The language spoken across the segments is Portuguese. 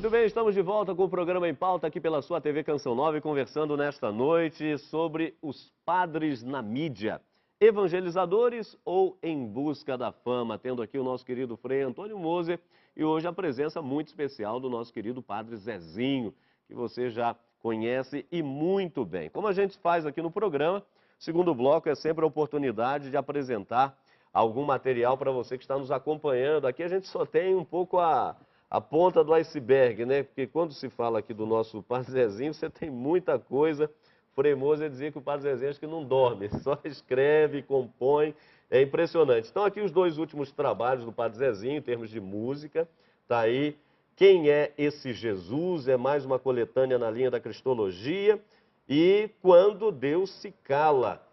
Muito bem, estamos de volta com o programa Em Pauta aqui pela sua TV Canção Nova e conversando nesta noite sobre os padres na mídia. Evangelizadores ou em busca da fama? Tendo aqui o nosso querido Frei Antônio Moser e hoje a presença muito especial do nosso querido Padre Zezinho, que você já conhece e muito bem. Como a gente faz aqui no programa, segundo bloco é sempre a oportunidade de apresentar algum material para você que está nos acompanhando. Aqui a gente só tem um pouco a ponta do iceberg, né? Porque quando se fala aqui do nosso Padre Zezinho, você tem muita coisa. Frei Moser dizia que o Padre Zezinho acho que não dorme, só escreve, compõe, é impressionante. Então aqui os dois últimos trabalhos do Padre Zezinho, em termos de música, tá aí. Quem é esse Jesus? É mais uma coletânea na linha da cristologia. E Quando Deus se cala,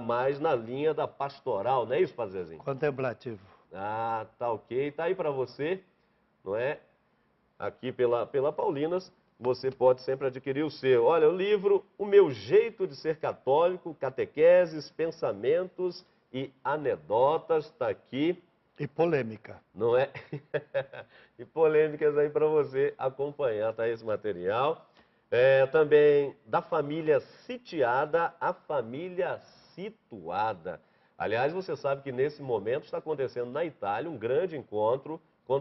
mais na linha da pastoral, não é isso, Padre Zezinho? Contemplativo. Ah, tá ok. Tá aí para você, não é? Aqui pela Paulinas, você pode sempre adquirir o seu. Olha, o livro O Meu Jeito de Ser Católico, Catequeses, Pensamentos e Anedotas, está aqui. E polêmica. Não é? E polêmicas aí para você acompanhar, tá esse material. Também da família sitiada à família situada. Aliás, você sabe que nesse momento está acontecendo na Itália um grande encontro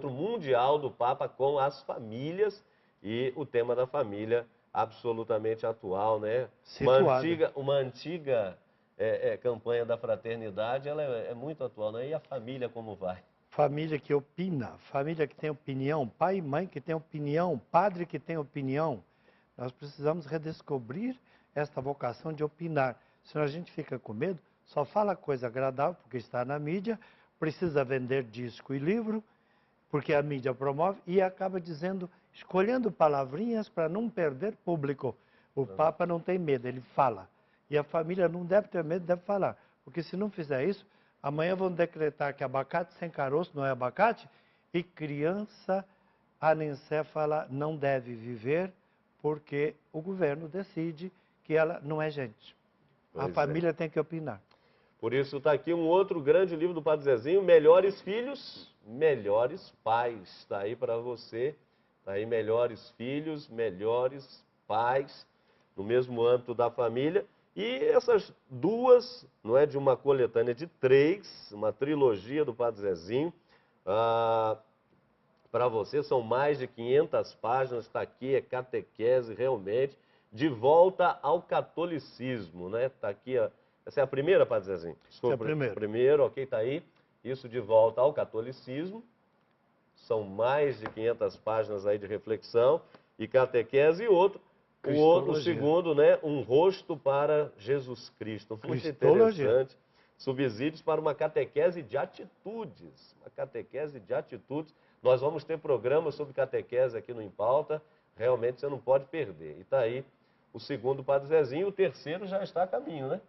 mundial do Papa com as famílias e o tema da família absolutamente atual, né? Situada. Uma antiga campanha da fraternidade, ela é muito atual, né? E a família como vai? Família que opina, família que tem opinião, pai e mãe que tem opinião, padre que tem opinião. Nós precisamos redescobrir esta vocação de opinar. Senão a gente fica com medo, só fala coisa agradável porque está na mídia, precisa vender disco e livro, porque a mídia promove e acaba dizendo, escolhendo palavrinhas para não perder público. O Papa não tem medo, ele fala. E a família não deve ter medo, deve falar. Porque se não fizer isso, amanhã vão decretar que abacate sem caroço não é abacate e criança anencéfala não deve viver porque o governo decide que ela não é gente. A família tem que opinar. Por isso está aqui um outro grande livro do Padre Zezinho, Melhores Filhos, Melhores Pais. Está aí para você, está aí Melhores Filhos, Melhores Pais, no mesmo âmbito da família. E essas duas, não é, de uma coletânea de 3, uma trilogia do Padre Zezinho, para você, são mais de 500 páginas, está aqui, é catequese realmente, de volta ao catolicismo, né? Está aqui, ó, essa é a primeira, Padre Zezinho? Essa é a primeira. Primeiro, ok, está aí, isso de volta ao catolicismo, são mais de 500 páginas aí de reflexão e catequese, e o segundo, né, Um Rosto para Jesus Cristo, muito interessante, subsídios para uma catequese de atitudes, Nós vamos ter programas sobre catequese aqui no Em Pauta, realmente você não pode perder. E está aí o segundo Padre Zezinho, o terceiro já está a caminho, né?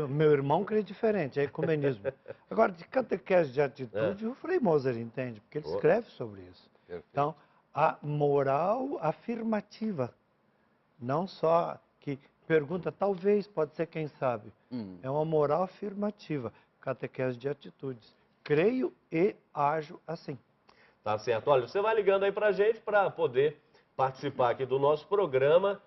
Meu irmão crê diferente, é ecumenismo. Agora, de catequese de atitude, o Frei Moser entende, porque ele escreve sobre isso. Perfeito. Então, a moral afirmativa, não só que pergunta, talvez, pode ser quem sabe. É uma moral afirmativa, catequese de atitudes. Creio e ajo assim. Tá certo. Olha, você vai ligando aí pra gente para poder participar aqui do nosso programa.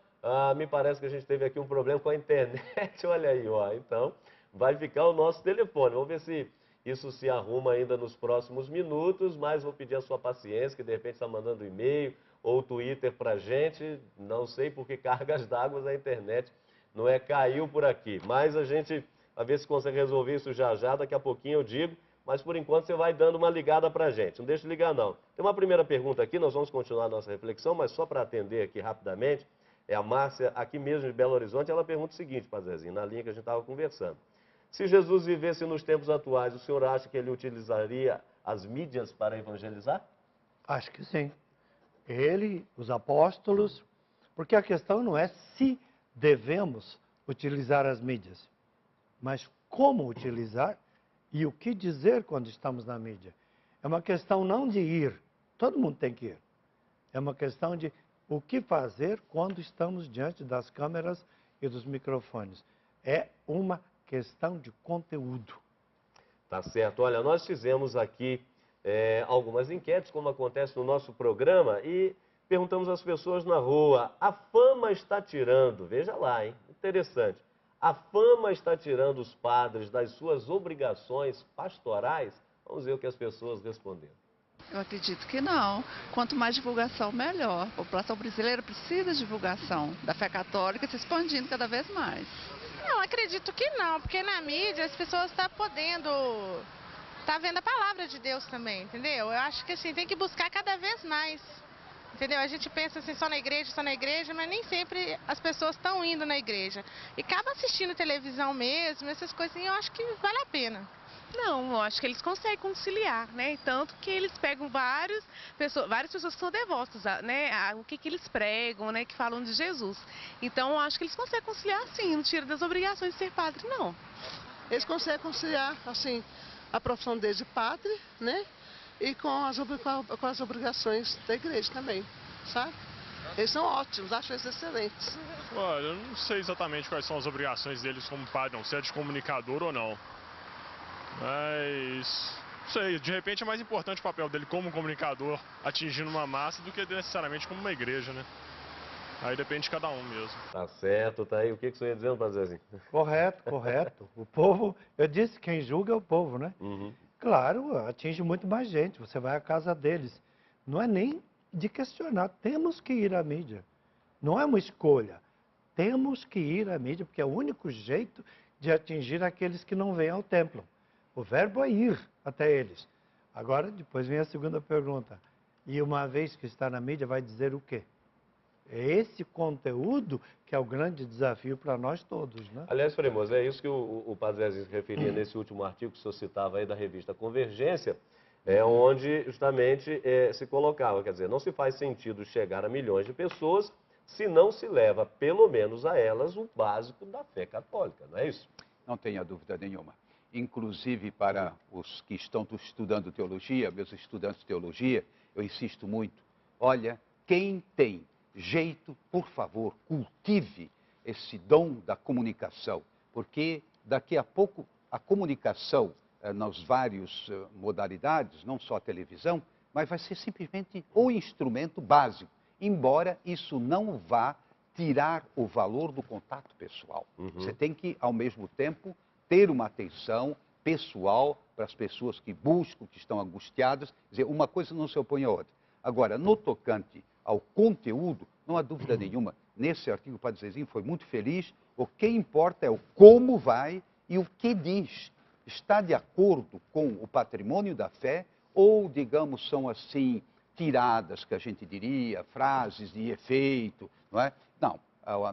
Me parece que a gente teve aqui um problema com a internet, olha aí, ó. Então, vai ficar o nosso telefone. Vamos ver se isso se arruma ainda nos próximos minutos, mas vou pedir a sua paciência, que de repente está mandando e-mail ou Twitter pra gente. Não sei por que cargas d'água a internet não caiu por aqui. Mas a gente vai ver se consegue resolver isso já já, daqui a pouquinho eu digo. Mas por enquanto você vai dando uma ligada pra gente. Não deixa de ligar não. Tem uma primeira pergunta aqui, nós vamos continuar a nossa reflexão, mas só para atender aqui rapidamente, é a Márcia, aqui mesmo de Belo Horizonte, ela pergunta o seguinte, Padre Zezinho, na linha que a gente estava conversando. Se Jesus vivesse nos tempos atuais, o senhor acha que ele utilizaria as mídias para evangelizar? Acho que sim. Ele, os apóstolos, porque a questão não é se devemos utilizar as mídias, mas como utilizar e o que dizer quando estamos na mídia. É uma questão não de ir, todo mundo tem que ir. É uma questão de o que fazer quando estamos diante das câmeras e dos microfones. É uma questão de conteúdo. Tá certo. Olha, nós fizemos aqui algumas enquetes, como acontece no nosso programa, e perguntamos às pessoas na rua, a fama está tirando, veja lá, hein? Interessante. A fama está tirando os padres das suas obrigações pastorais? Vamos ver o que as pessoas responderam. Eu acredito que não. Quanto mais divulgação, melhor. A população brasileira precisa de divulgação da fé católica se expandindo cada vez mais. Não, acredito que não, porque na mídia as pessoas estão podendo, vendo a palavra de Deus também, entendeu? Eu acho que assim, tem que buscar cada vez mais, entendeu? A gente pensa assim, só na igreja, mas nem sempre as pessoas estão indo na igreja. E acaba assistindo televisão mesmo, essas coisinhas, eu acho que vale a pena. Não, eu acho que eles conseguem conciliar, né? Tanto que eles pegam várias pessoas que são devotas, né? O que eles pregam, né? Que falam de Jesus. Então, eu acho que eles conseguem conciliar, sim. Não tira das obrigações de ser padre, não. Eles conseguem conciliar, assim, a profissão deles de padre, né? E com as obrigações da igreja também, sabe? Eles são ótimos, acho eles excelentes. Olha, eu não sei exatamente quais são as obrigações deles como padre, não. Se é de comunicador ou não. Mas, não sei, de repente é mais importante o papel dele como comunicador atingindo uma massa do que necessariamente como uma igreja, né? Aí depende de cada um mesmo. Tá certo, tá aí. O que você ia dizendo, Padre Zezinho? Correto, correto. O povo, eu disse, quem julga é o povo, né? Uhum. Claro, atinge muito mais gente. Você vai à casa deles. Não é nem de questionar. Temos que ir à mídia. Não é uma escolha. Temos que ir à mídia, porque é o único jeito de atingir aqueles que não vêm ao templo. O verbo é ir até eles. Agora, depois vem a segunda pergunta. E uma vez que está na mídia, vai dizer o quê? É esse conteúdo que é o grande desafio para nós todos, né? Aliás, Frei Moza, é isso que o Padre Zezinho se referia nesse último artigo que o senhor citava aí da revista Convergência, onde justamente se colocava, quer dizer, não se faz sentido chegar a milhões de pessoas se não se leva, pelo menos a elas, o básico da fé católica, não é isso? Não tenha dúvida nenhuma. Inclusive para os que estão estudando teologia, meus estudantes de teologia, eu insisto muito, olha, quem tem jeito, por favor, cultive esse dom da comunicação, porque daqui a pouco a comunicação nas várias modalidades, não só a televisão, mas vai ser simplesmente o instrumento básico, embora isso não vá tirar o valor do contato pessoal. Uhum. Você tem que, ao mesmo tempo, ter uma atenção pessoal para as pessoas que buscam, que estão angustiadas. Quer dizer, uma coisa não se opõe à outra. Agora, no tocante ao conteúdo, não há dúvida nenhuma, nesse artigo o Padre Zezinho foi muito feliz, o que importa é o como vai e o que diz. Está de acordo com o patrimônio da fé ou, digamos, são assim, tiradas, que a gente diria, frases de efeito, não é? Não,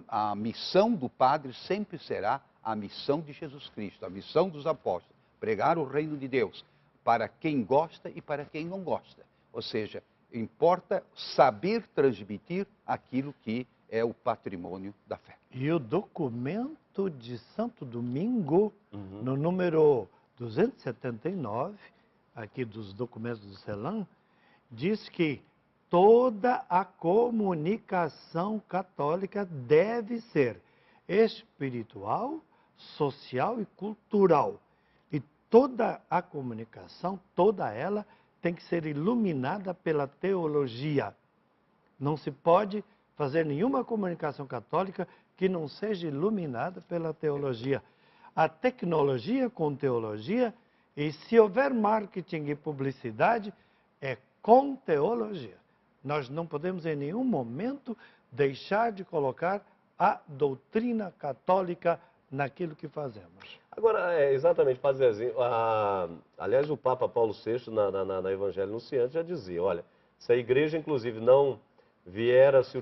a missão do padre sempre será a missão de Jesus Cristo, a missão dos apóstolos, pregar o reino de Deus para quem gosta e para quem não gosta. Ou seja, importa saber transmitir aquilo que é o patrimônio da fé. E o documento de Santo Domingo, no número 279, aqui dos documentos do CELAM, diz que toda a comunicação católica deve ser espiritual, social e cultural. E toda a comunicação, toda ela, tem que ser iluminada pela teologia. Não se pode fazer nenhuma comunicação católica que não seja iluminada pela teologia. A tecnologia com teologia, e se houver marketing e publicidade, é com teologia. Nós não podemos em nenhum momento deixar de colocar a doutrina católica naquilo que fazemos. Agora, exatamente, Padre Zezinho, aliás, o Papa Paulo VI, na Evangelho Anunciante, já dizia, olha, se a igreja, inclusive, não vier a se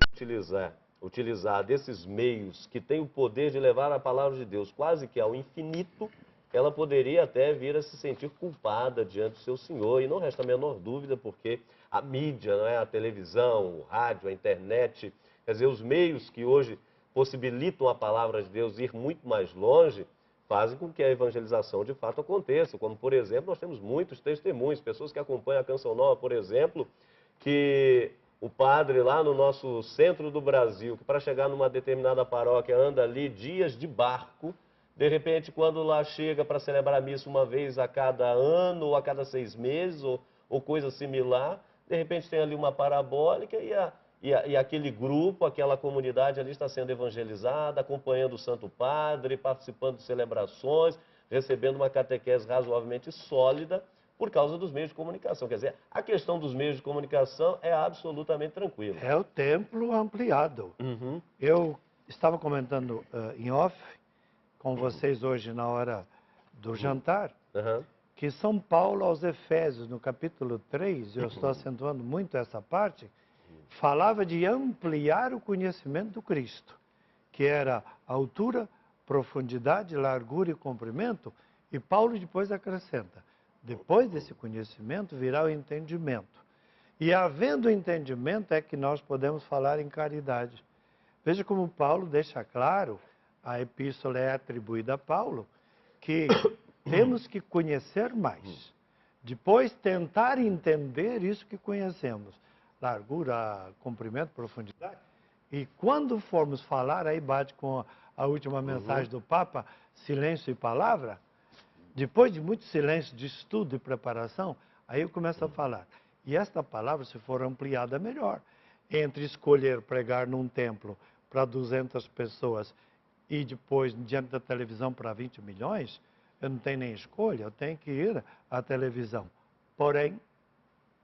utilizar desses meios que têm o poder de levar a palavra de Deus quase que ao infinito, ela poderia até vir a se sentir culpada diante do seu Senhor, e não resta a menor dúvida, porque a mídia, não é? A televisão, o rádio, a internet, quer dizer, os meios que hoje possibilitam a palavra de Deus ir muito mais longe, fazem com que a evangelização de fato aconteça. Como, por exemplo, nós temos muitos testemunhos, pessoas que acompanham a Canção Nova, por exemplo, que o padre lá no nosso centro do Brasil, que para chegar numa determinada paróquia anda ali dias de barco, de repente, quando lá chega para celebrar a missa uma vez a cada ano, ou a cada 6 meses, ou coisa similar, de repente tem ali uma parabólica e aquele grupo, aquela comunidade ali está sendo evangelizada, acompanhando o Santo Padre, participando de celebrações, recebendo uma catequese razoavelmente sólida por causa dos meios de comunicação. Quer dizer, a questão dos meios de comunicação é absolutamente tranquila. É o templo ampliado. Uhum. Eu estava comentando em off com vocês hoje na hora do jantar, que São Paulo aos Efésios, no capítulo 3, eu estou acentuando muito essa parte, falava de ampliar o conhecimento do Cristo, que era altura, profundidade, largura e comprimento, e Paulo depois acrescenta, depois desse conhecimento virá o entendimento. E havendo entendimento é que nós podemos falar em caridade. Veja como Paulo deixa claro, a epístola é atribuída a Paulo, que temos que conhecer mais. Depois tentar entender isso que conhecemos. Largura, comprimento, profundidade. E quando formos falar, aí bate com a última mensagem do Papa, silêncio e palavra. Depois de muito silêncio, de estudo e preparação, aí eu começo a falar. E esta palavra, se for ampliada, melhor. Entre escolher pregar num templo para 200 pessoas e depois, diante da televisão, para 20 milhões, eu não tenho nem escolha, eu tenho que ir à televisão. Porém,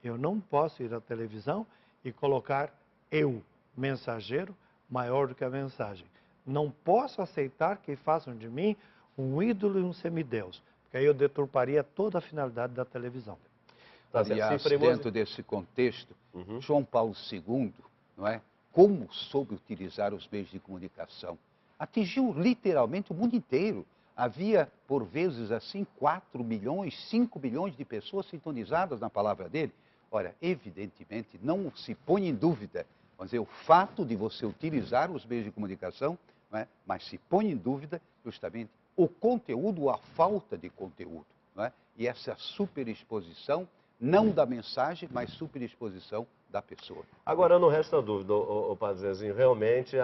eu não posso ir à televisão e colocar eu, mensageiro, maior do que a mensagem. Não posso aceitar que façam de mim um ídolo e um semideus, porque aí eu deturparia toda a finalidade da televisão. Aliás, dentro desse contexto, João Paulo II, não é, como soube utilizar os meios de comunicação, atingiu literalmente o mundo inteiro. Havia, por vezes assim, 4 milhões, 5 milhões de pessoas sintonizadas na palavra dele. Ora, evidentemente, não se põe em dúvida, vamos dizer, o fato de você utilizar os meios de comunicação, não é? Mas se põe em dúvida justamente o conteúdo ou a falta de conteúdo. Não é? E essa superexposição, não da mensagem, mas superexposição da pessoa. Agora, não resta dúvida, Padre Zezinho, realmente,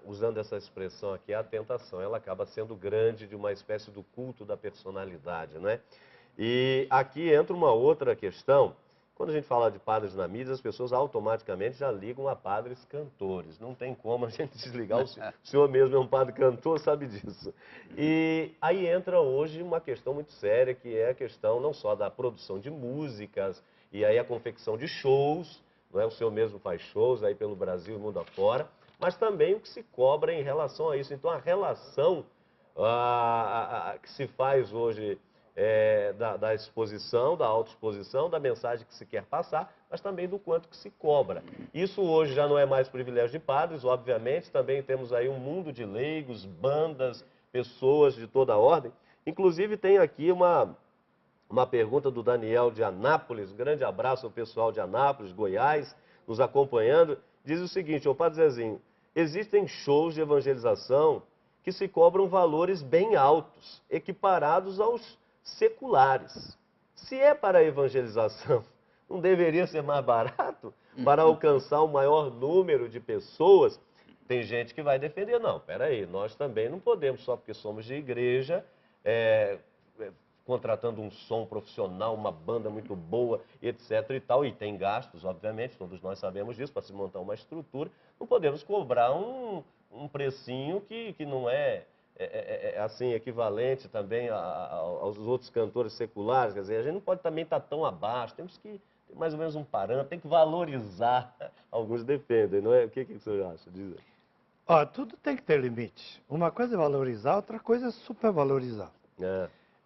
usando essa expressão aqui, a tentação, ela acaba sendo grande de uma espécie do culto da personalidade, né? E aqui entra uma outra questão. Quando a gente fala de padres na mídia, as pessoas automaticamente já ligam a padres cantores. Não tem como a gente desligar. O senhor mesmo é um padre cantor, sabe disso. E aí entra hoje uma questão muito séria, que é a questão não só da produção de músicas, e aí a confecção de shows, não é? O senhor mesmo faz shows aí pelo Brasil e mundo afora, mas também o que se cobra em relação a isso. Então a relação que se faz hoje da exposição, da autoexposição, da mensagem que se quer passar, mas também do quanto que se cobra. Isso hoje já não é mais privilégio de padres, obviamente, também temos aí um mundo de leigos, bandas, pessoas de toda a ordem. Inclusive tem aqui uma pergunta do Daniel de Anápolis, um grande abraço ao pessoal de Anápolis, Goiás, nos acompanhando. Diz o seguinte, Padre Zezinho, existem shows de evangelização que se cobram valores bem altos, equiparados aos seculares. Se é para a evangelização, não deveria ser mais barato para alcançar o maior número de pessoas? Tem gente que vai defender, não, peraí, nós também não podemos, só porque somos de igreja, contratando um som profissional, uma banda muito boa, etc. e tal, e tem gastos, obviamente, todos nós sabemos disso, para se montar uma estrutura, não podemos cobrar um precinho que não é assim, equivalente também aos outros cantores seculares. Quer dizer, a gente não pode também estar tão abaixo, temos que ter mais ou menos um parâmetro, tem que valorizar. Alguns defendem, não é? O que o senhor acha? Diz aí. Tudo tem que ter limite. Uma coisa é valorizar, outra coisa é supervalorizar.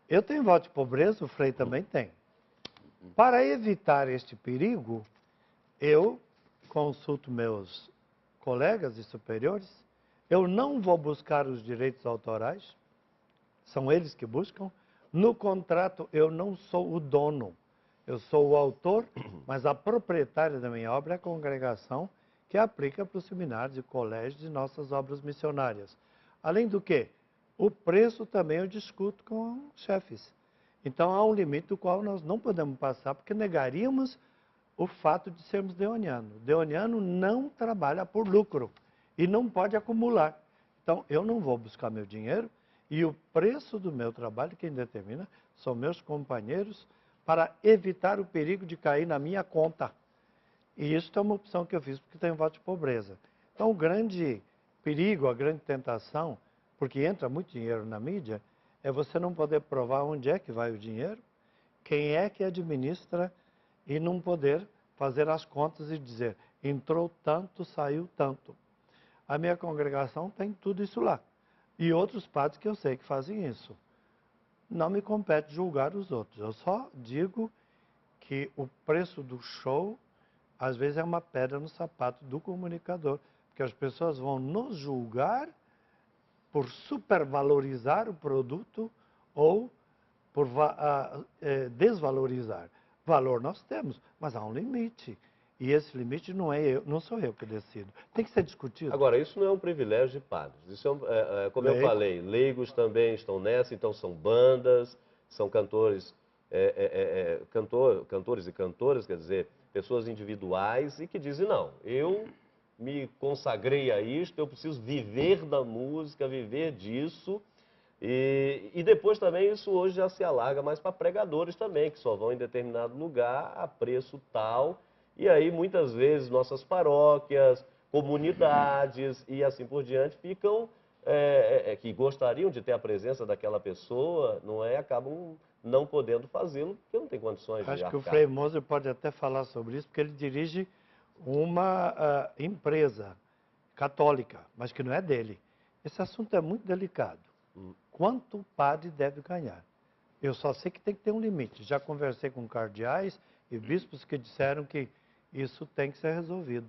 Eu tenho voto de pobreza, o Frei também tem. Para evitar este perigo, eu consulto meus colegas e superiores. Eu não vou buscar os direitos autorais, são eles que buscam. No contrato, eu não sou o dono, eu sou o autor, mas a proprietária da minha obra é a congregação que aplica para os seminários e colégios de nossas obras missionárias. Além do que, o preço também eu discuto com os chefes. Então, há um limite do qual nós não podemos passar, porque negaríamos o fato de sermos deonianos. Deoniano não trabalha por lucro e não pode acumular. Então, eu não vou buscar meu dinheiro e o preço do meu trabalho, quem determina, são meus companheiros, para evitar o perigo de cair na minha conta. E isso é uma opção que eu fiz porque tenho voto de pobreza. Então, o grande perigo, a grande tentação, porque entra muito dinheiro na mídia, é você não poder provar onde é que vai o dinheiro, quem é que administra e não poder fazer as contas e dizer, entrou tanto, saiu tanto. A minha congregação tem tudo isso lá. E outros padres que eu sei que fazem isso. Não me compete julgar os outros. Eu só digo que o preço do show, às vezes, é uma pedra no sapato do comunicador. Porque as pessoas vão nos julgar por supervalorizar o produto ou por desvalorizar. Valor nós temos, mas há um limite. E esse limite não sou eu que decido. Tem que ser discutido. Agora, isso não é um privilégio de padres. Isso como eu falei, leigos também estão nessa, então são bandas, são cantores, cantores e cantoras, quer dizer, pessoas individuais e que dizem, não, eu me consagrei a isto, eu preciso viver da música, viver disso. E depois também isso hoje já se alarga mais para pregadores também, que só vão em determinado lugar a preço tal. E aí muitas vezes nossas paróquias, comunidades e assim por diante ficam, que gostariam de ter a presença daquela pessoa, não é? Acabam não podendo fazê-lo porque não tem condições de Acho que arcar. o Frei Moser pode até falar sobre isso, porque ele dirige uma empresa católica, mas que não é dele. Esse assunto é muito delicado. Quanto o padre deve ganhar? Eu só sei que tem que ter um limite. Já conversei com cardeais e bispos que disseram que isso tem que ser resolvido.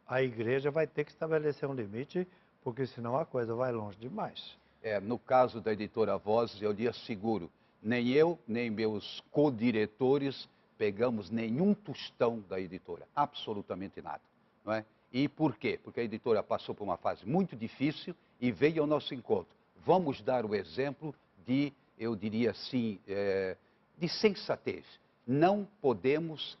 A igreja vai ter que estabelecer um limite, porque senão a coisa vai longe demais. No caso da editora Vozes, eu lhe asseguro, nem eu, nem meus co-diretores pegamos nenhum tostão da editora, absolutamente nada. Não é? E por quê? Porque a editora passou por uma fase muito difícil e veio ao nosso encontro. Vamos dar o exemplo de, eu diria assim, de sensatez. Não podemos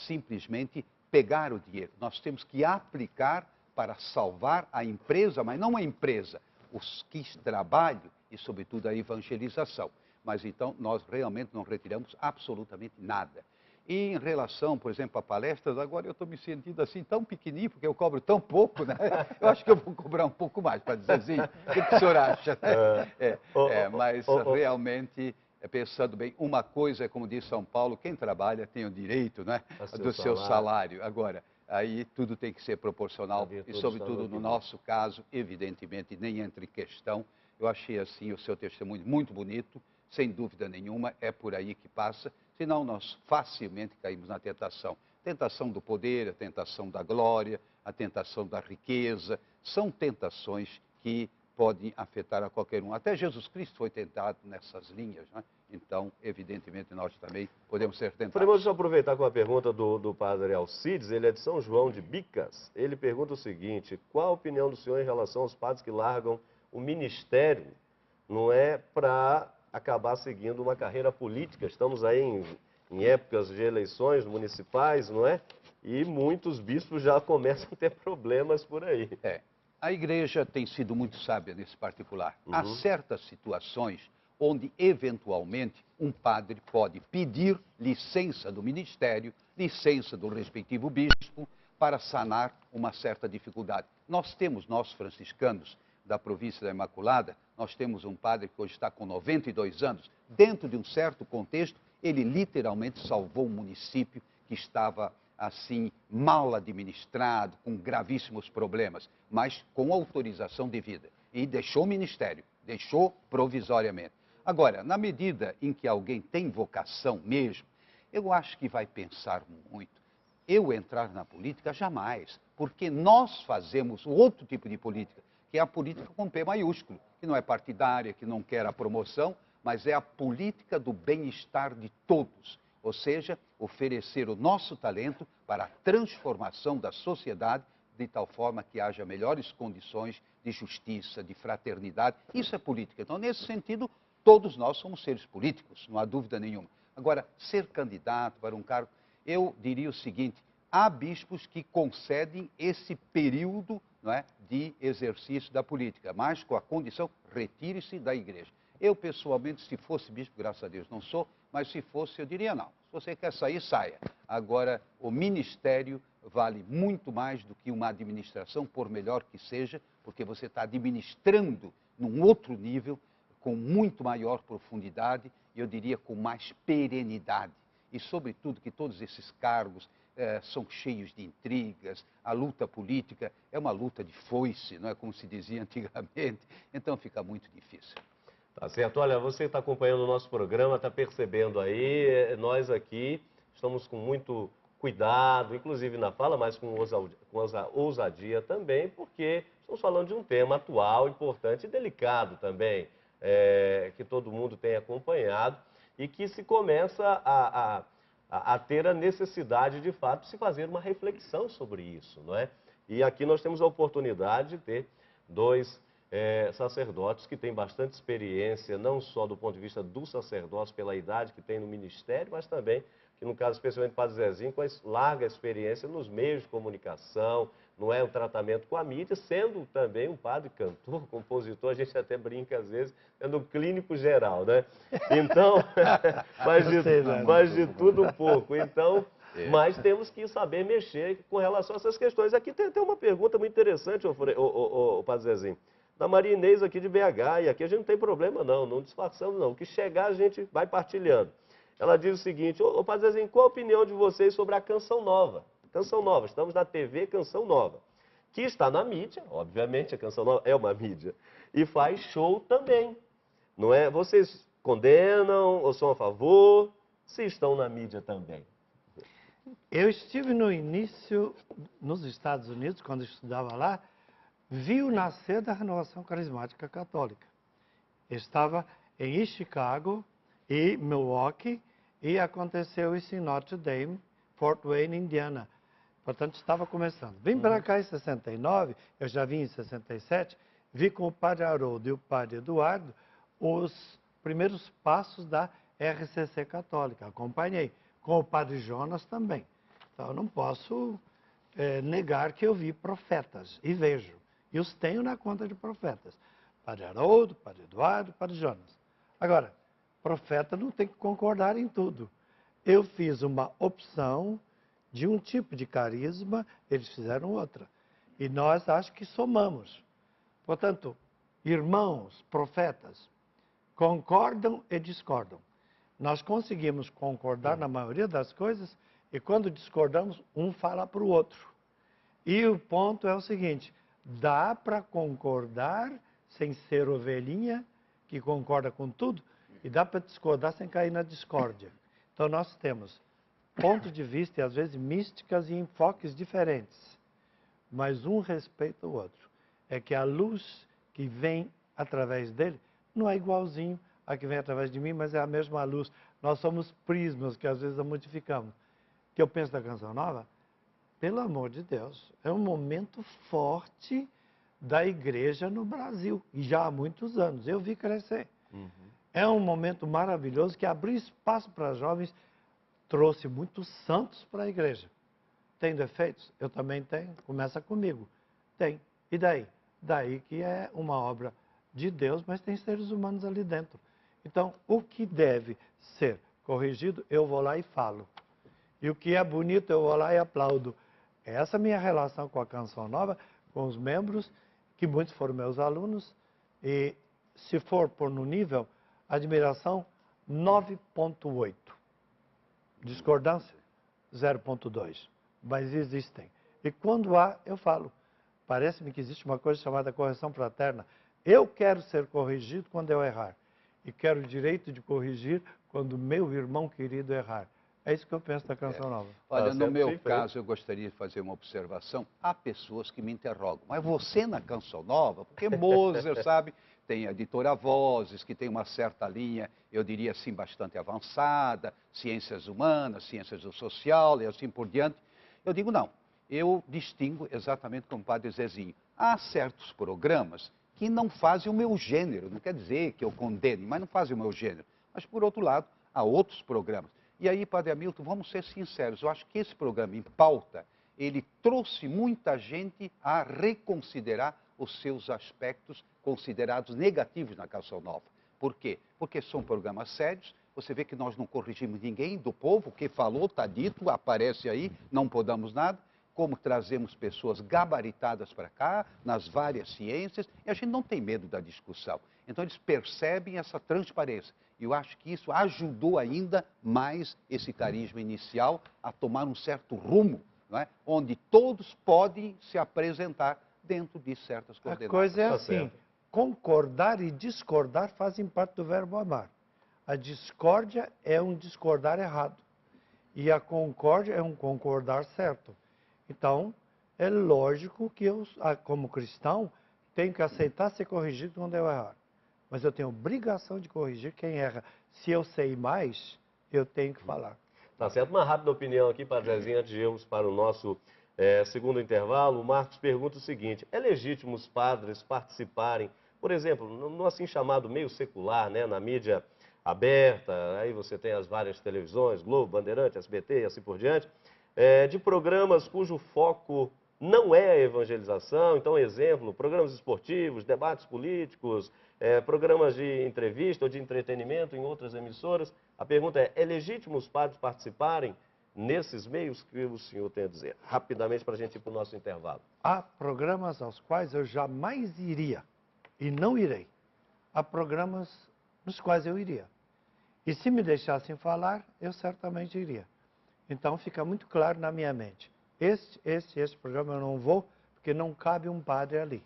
simplesmente pegar o dinheiro. Nós temos que aplicar para salvar a empresa, mas não a empresa, os que trabalham e, sobretudo, a evangelização. Mas então nós realmente não retiramos absolutamente nada. E em relação, por exemplo, a palestras, agora eu estou me sentindo assim tão pequenininho, porque eu cobro tão pouco, né? Eu acho que eu vou cobrar um pouco mais, para dizer assim, o que o senhor acha? Mas realmente, pensando bem, uma coisa é, como diz São Paulo, quem trabalha tem o direito, né, do seu salário. Agora, aí tudo tem que ser proporcional e, sobretudo, no nosso caso, evidentemente, nem entra em questão. Eu achei, assim, o seu testemunho muito bonito, sem dúvida nenhuma, é por aí que passa, senão nós facilmente caímos na tentação. Tentação do poder, a tentação da glória, a tentação da riqueza, são tentações que podem afetar a qualquer um. Até Jesus Cristo foi tentado nessas linhas, né? Então, evidentemente, nós também podemos ser tentados. Frei Moser, deixa eu aproveitar com a pergunta do padre Alcides, ele é de São João de Bicas. Ele pergunta o seguinte, qual a opinião do senhor em relação aos padres que largam o ministério, não é para acabar seguindo uma carreira política? Estamos aí em épocas de eleições municipais, não é? E muitos bispos já começam a ter problemas por aí. A igreja tem sido muito sábia nesse particular. Há certas situações onde, eventualmente, um padre pode pedir licença do ministério, licença do respectivo bispo, para sanar uma certa dificuldade. Nós franciscanos, da província da Imaculada, nós temos um padre que hoje está com 92 anos. Dentro de um certo contexto, ele literalmente salvou um município que estava, assim, mal administrado, com gravíssimos problemas, mas com autorização devida. E deixou o ministério, deixou provisoriamente. Agora, na medida em que alguém tem vocação mesmo, eu acho que vai pensar muito. Eu entrar na política, jamais, porque nós fazemos outro tipo de política, que é a política com P maiúsculo, que não é partidária, que não quer a promoção, mas é a política do bem-estar de todos. Ou seja, oferecer o nosso talento para a transformação da sociedade de tal forma que haja melhores condições de justiça, de fraternidade. Isso é política. Então, nesse sentido, todos nós somos seres políticos, não há dúvida nenhuma. Agora, ser candidato para um cargo, eu diria o seguinte, há bispos que concedem esse período, não é, de exercício da política, mas com a condição, retire-se da igreja. Eu, pessoalmente, se fosse bispo, graças a Deus não sou, mas se fosse, eu diria não. Se você quer sair, saia. Agora, o ministério vale muito mais do que uma administração, por melhor que seja, porque você está administrando num outro nível, com muito maior profundidade, e eu diria com mais perenidade. E, sobretudo, que todos esses cargos são cheios de intrigas, a luta política é uma luta de foice, não é como se dizia antigamente, então fica muito difícil. Tá certo. Olha, você está acompanhando o nosso programa, está percebendo aí, nós aqui estamos com muito cuidado, inclusive na fala, mas com ousadia também, porque estamos falando de um tema atual, importante e delicado também, que todo mundo tem acompanhado e que se começa a ter a necessidade, de fato, de se fazer uma reflexão sobre isso, não é? E aqui nós temos a oportunidade de ter dois sacerdotes que têm bastante experiência, não só do ponto de vista do sacerdócio, pela idade que tem no ministério, mas também, que no caso especialmente do Padre Zezinho, com a larga experiência nos meios de comunicação, não é um tratamento com a mídia, sendo também um padre cantor, compositor, a gente até brinca às vezes, sendo um clínico geral, né? Então, mas de tudo um pouco. Então, mas temos que saber mexer com relação a essas questões. Aqui tem uma pergunta muito interessante, o Padre Zezinho, da Maria Inês aqui de BH, e aqui a gente não tem problema não disfarçamos não. O que chegar a gente vai partilhando. Ela diz o seguinte: ô Padre Zezinho, qual a opinião de vocês sobre a Canção Nova? Canção Nova, estamos na TV Canção Nova, que está na mídia, obviamente a Canção Nova é uma mídia, e faz show também, não é? Vocês condenam ou são a favor? Se estão na mídia também. Eu estive no início nos Estados Unidos, quando eu estudava lá, vi o nascer da Renovação Carismática Católica. Eu estava em Chicago e Milwaukee, e aconteceu isso em Notre Dame, Fort Wayne, Indiana. Portanto, estava começando. Vim para cá em 69, eu já vim em 67, vi com o Padre Haroldo e o Padre Eduardo os primeiros passos da RCC Católica. Acompanhei. Com o Padre Jonas também. Então, eu não posso negar que eu vi profetas, e vejo. E os tenho na conta de profetas. Padre Haroldo, Padre Eduardo, Padre Jonas. Agora, profeta não tem que concordar em tudo. Eu fiz uma opção de um tipo de carisma, eles fizeram outra. E nós acho que somamos. Portanto, irmãos, profetas, concordam e discordam. Nós conseguimos concordar na maioria das coisas, e quando discordamos, um fala para o outro. E o ponto é o seguinte: dá para concordar sem ser ovelhinha, que concorda com tudo, e dá para discordar sem cair na discórdia. Então nós temos pontos de vista, e às vezes místicas e enfoques diferentes, mas um respeita o outro. É que a luz que vem através dele não é igualzinho a que vem através de mim, mas é a mesma luz. Nós somos prismas que às vezes a modificamos. O que eu penso da Canção Nova? Pelo amor de Deus, é um momento forte da igreja no Brasil, e já há muitos anos. Eu vi crescer. É um momento maravilhoso que abriu espaço para jovens, trouxe muitos santos para a igreja. Tem defeitos? Eu também tenho. Começa comigo. Tem. E daí? Daí que é uma obra de Deus, mas tem seres humanos ali dentro. Então, o que deve ser corrigido, eu vou lá e falo. E o que é bonito, eu vou lá e aplaudo. Essa é a minha relação com a Canção Nova, com os membros, que muitos foram meus alunos, e se for por no nível, admiração 9,8. Discordância 0,2. Mas existem. E quando há, eu falo. Parece-me que existe uma coisa chamada correção fraterna. Eu quero ser corrigido quando eu errar. E quero o direito de corrigir quando meu irmão querido errar. É isso que eu penso da Canção Nova. Olha, no meu caso, eu gostaria de fazer uma observação. Há pessoas que me interrogam, mas você na Canção Nova? Porque Moser, sabe, tem a editora Vozes, que tem uma certa linha, eu diria assim, bastante avançada, ciências humanas, ciências do social e assim por diante. Eu digo, não, eu distingo exatamente como o Padre Zezinho. Há certos programas que não fazem o meu gênero, não quer dizer que eu condene, mas não fazem o meu gênero. Mas, por outro lado, há outros programas. E aí, Padre Hamilton, vamos ser sinceros, eu acho que esse programa em pauta, ele trouxe muita gente a reconsiderar os seus aspectos considerados negativos na Canção Nova. Por quê? Porque são programas sérios, você vê que nós não corrigimos ninguém do povo, o que falou, está dito, aparece aí, não podemos nada. como trazemos pessoas gabaritadas para cá, nas várias ciências, e a gente não tem medo da discussão. Então, eles percebem essa transparência. E eu acho que isso ajudou ainda mais esse carisma inicial a tomar um certo rumo, não é? Onde todos podem se apresentar dentro de certas coordenadas. A coisa é Tá assim, certo. concordar e discordar fazem parte do verbo amar. A discórdia é um discordar errado. E a concórdia é um concordar certo. Então, é lógico que eu, como cristão, tenho que aceitar ser corrigido quando eu errar. Mas eu tenho obrigação de corrigir quem erra. Se eu sei mais, eu tenho que falar. Tá certo. Uma rápida opinião aqui, Padre Zezinho, antes de irmos para o nosso segundo intervalo. O Marcos pergunta o seguinte: é legítimo os padres participarem, por exemplo, no assim chamado meio secular, né, na mídia aberta, aí você tem as várias televisões, Globo, Bandeirante, SBT e assim por diante, de programas cujo foco não é a evangelização? Então, exemplo, programas esportivos, debates políticos, programas de entrevista ou de entretenimento em outras emissoras. A pergunta é legítimo os padres participarem nesses meios? Que o senhor tem a dizer? Rapidamente, para a gente ir para o nosso intervalo. Há programas aos quais eu jamais iria e não irei. Há programas nos quais eu iria. E se me deixassem falar, eu certamente iria. Então, fica muito claro na minha mente. Este programa eu não vou, porque não cabe um padre ali.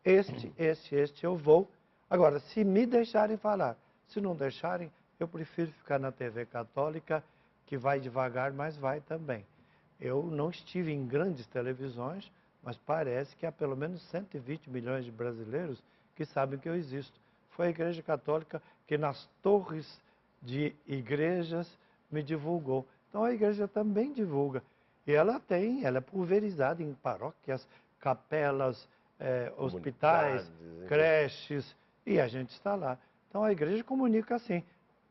Este eu vou. Agora, se me deixarem falar, se não deixarem, eu prefiro ficar na TV católica, que vai devagar, mas vai também. Eu não estive em grandes televisões, mas parece que há pelo menos 120 milhões de brasileiros que sabem que eu existo. Foi a Igreja Católica que nas torres de igrejas me divulgou. Então a igreja também divulga. E ela é pulverizada em paróquias, capelas, hospitais, creches, e a gente está lá. Então a igreja comunica assim.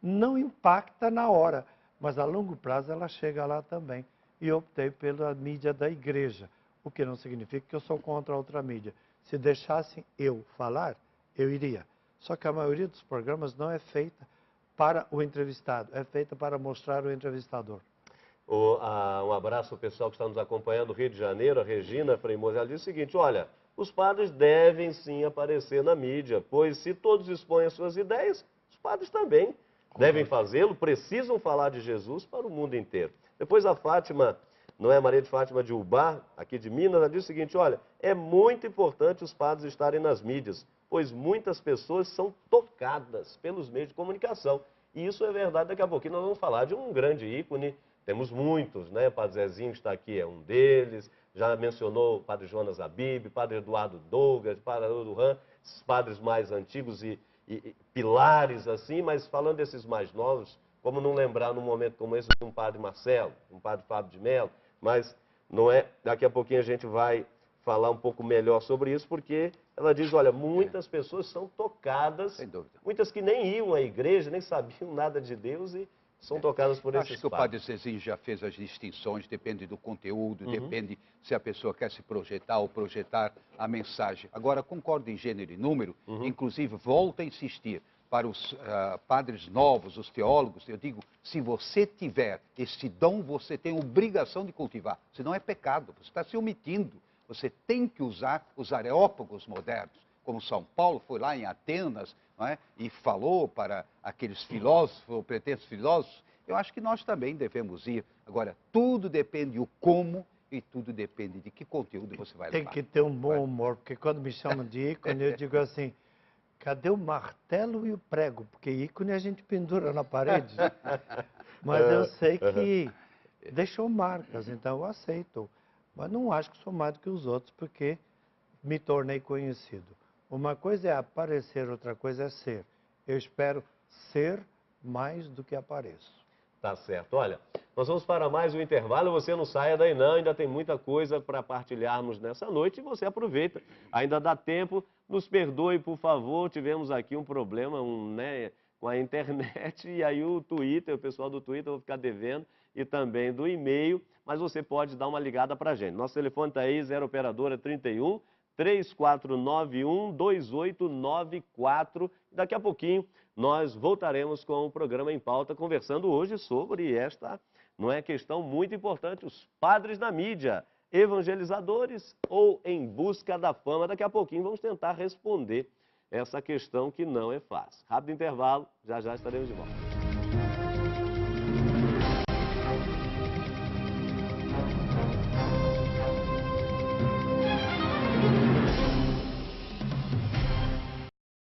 Não impacta na hora, mas a longo prazo ela chega lá também. E eu optei pela mídia da igreja, o que não significa que eu sou contra a outra mídia. Se deixassem eu falar, eu iria. Só que a maioria dos programas não é feita para o entrevistado, é feita para mostrar o entrevistador. Um abraço ao pessoal que está nos acompanhando do Rio de Janeiro, a Regina Freimoso. Ela diz o seguinte: olha, os padres devem sim aparecer na mídia, pois se todos expõem as suas ideias, os padres também devem fazê-lo, precisam falar de Jesus para o mundo inteiro. Depois a Fátima, não é, Maria de Fátima de Ubá, aqui de Minas, ela diz o seguinte: olha, é muito importante os padres estarem nas mídias, pois muitas pessoas são tocadas pelos meios de comunicação. E isso é verdade. Daqui a pouquinho nós vamos falar de um grande ícone. Temos muitos, né? Padre Zezinho está aqui, é um deles. Já mencionou o Padre Jonas Abib, Padre Eduardo Douglas, Padre Haroldo Ram, esses padres mais antigos e pilares assim. Mas falando desses mais novos, como não lembrar num momento como esse de um Padre Marcelo, um Padre Fábio de Mello, mas não é. Daqui a pouquinho a gente vai falar um pouco melhor sobre isso, porque ela diz, olha, muitas pessoas são tocadas, sem dúvida, muitas que nem iam à igreja, nem sabiam nada de Deus e são tocadas por esses padres. Acho que o Padre Zezinho já fez as distinções, depende do conteúdo, depende se a pessoa quer se projetar ou projetar a mensagem. Agora, concordo em gênero e número, inclusive volto a insistir, para os padres novos, os teólogos, eu digo, se você tiver esse dom, você tem obrigação de cultivar, senão é pecado, você está se omitindo. Você tem que usar os areópagos modernos, como São Paulo foi lá em Atenas, não é? E falou para aqueles filósofos, ou pretensos filósofos. Eu acho que nós também devemos ir. Agora, tudo depende do como e tudo depende de que conteúdo você vai levar. Tem que ter um bom humor, porque quando me chamam de ícone, eu digo assim, cadê o martelo e o prego? Porque ícone a gente pendura na parede. Mas eu sei que deixou marcas, então eu aceito. Mas não acho que sou mais do que os outros, porque me tornei conhecido. Uma coisa é aparecer, outra coisa é ser. Eu espero ser mais do que apareço. Tá certo. Olha, nós vamos para mais um intervalo. Você não saia daí não, ainda tem muita coisa para partilharmos nessa noite e você aproveita. Ainda dá tempo. Nos perdoe, por favor. Tivemos aqui um problema com a internet e aí o Twitter, o pessoal do Twitter, eu vou ficar devendo, e também do e-mail, mas você pode dar uma ligada para a gente. Nosso telefone está aí, 0 operadora 31 3491 2894. Daqui a pouquinho nós voltaremos com o programa Em Pauta, conversando hoje sobre esta, não é, questão muito importante, os padres na mídia. evangelizadores ou em busca da fama? Daqui a pouquinho vamos tentar responder essa questão que não é fácil. Rápido intervalo, já já estaremos de volta.